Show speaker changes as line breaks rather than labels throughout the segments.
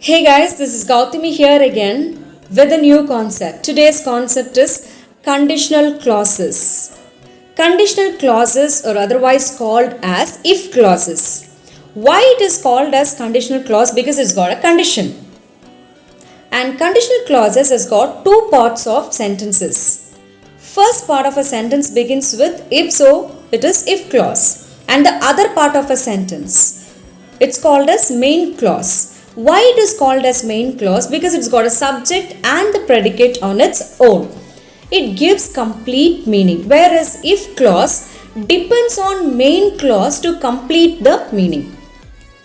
Hey guys, this is Gautami here again with a new concept. Today's concept is conditional clauses. Conditional clauses are otherwise called as if clauses. Why it is called as conditional clause? Because it's got a condition. And conditional clauses has got two parts of sentences. First part of a sentence begins with if so, it is if clause. And the other part of a sentence, it's called as main clause. Why it is called as main clause? Because it's got a subject and the predicate on its own. It gives complete meaning, whereas if clause depends on main clause to complete the meaning.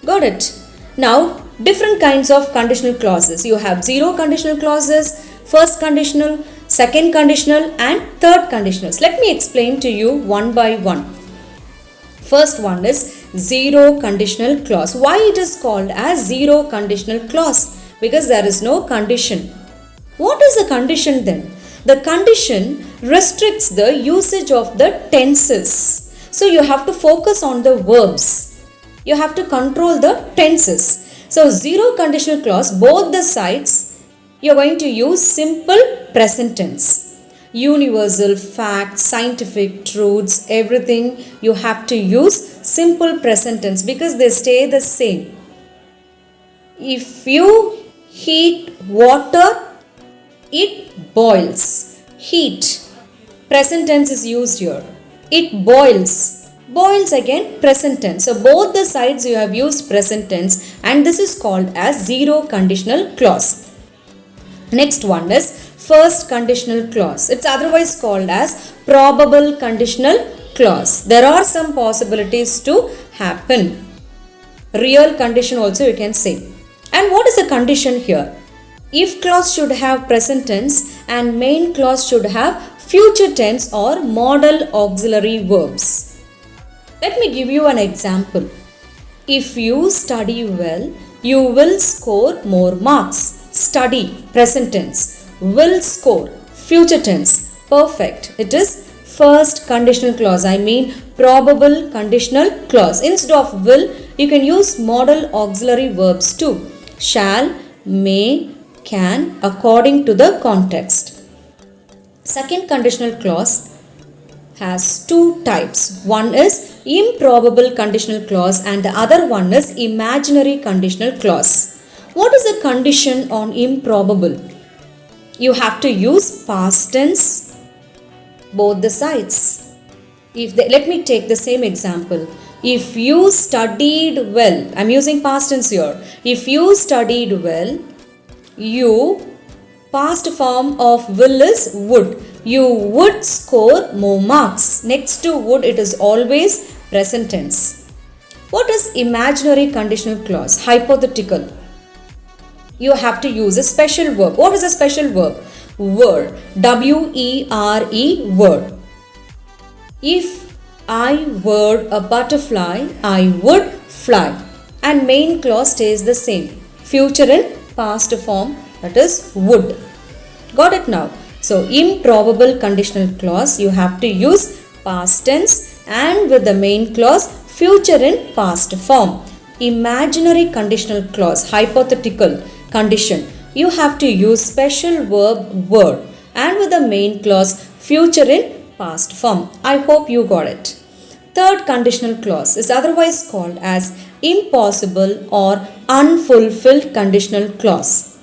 Got it? Now, different kinds of conditional clauses. You have zero conditional clauses, first conditional, second conditional and third conditionals. Let me explain to you one by one. First one is zero conditional clause. Why it is called as zero conditional clause? Because there is no condition. What is the condition then? The condition restricts the usage of the tenses. So you have to focus on the verbs. You have to control the tenses. So zero conditional clause, both the sides, you are going to use simple present tense. Universal facts, scientific truths, everything you have to use simple present tense because they stay the same. If you heat water, it boils. Heat, present tense is used here. It boils. Boils again, present tense. So both the sides you have used present tense and this is called as zero conditional clause. Next one is first conditional clause. It's otherwise called as probable conditional clause. There are some possibilities to happen. Real condition also you can say. And what is the condition here? If clause should have present tense and main clause should have future tense or modal auxiliary verbs. Let me give you an example. If you study well, you will score more marks. Study, present tense. Will score, future tense, perfect. It is first conditional clause. I mean probable conditional clause. Instead of will, you can use modal auxiliary verbs too. Shall, may, can according to the context. Second conditional clause has two types. One is improbable conditional clause and the other one is imaginary conditional clause. What is the condition on improbable? You have to use past tense, both the sides. Let me take the same example. If you studied well, I'm using past tense here. If you studied well, you, past form of will is would. You would score more marks. Next to would, it is always present tense. What is imaginary conditional clause? Hypothetical. You have to use a special verb. What is a special verb? Were. W-E-R-E, were. If I were a butterfly, I would fly. And main clause stays the same. Future in past form, that is would. Got it now? So, improbable conditional clause, you have to use past tense and with the main clause, future in past form. Imaginary conditional clause, hypothetical condition, you have to use special verb were and with the main clause future in past form. I hope you got it. Third conditional clause is otherwise called as impossible or unfulfilled conditional clause.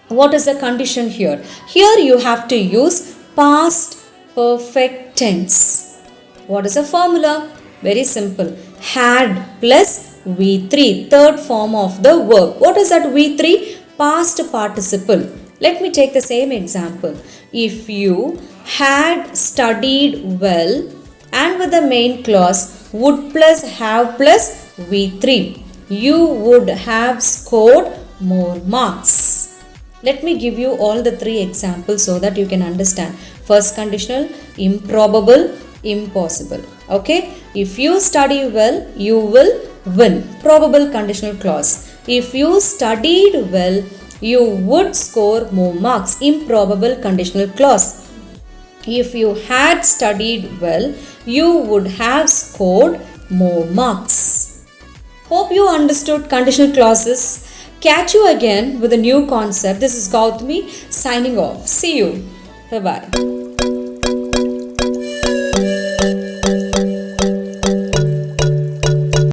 What is the condition here? Here you have to use past perfect tense. What is the formula? Very simple. Had plus V3, third form of the verb. What is that V3? Past participle. Let me take the same example. If you had studied well and with the main clause would plus have plus V3, you would have scored more marks. Let me give you all the three examples so that you can understand. First conditional, improbable, impossible. Okay? If you study well, you will win. Probable conditional clause. If you studied well, you would score more marks. Improbable conditional clause. If you had studied well, you would have scored more marks. Hope you understood conditional clauses. Catch you again with a new concept. This is Gautami signing off. See you. Bye bye.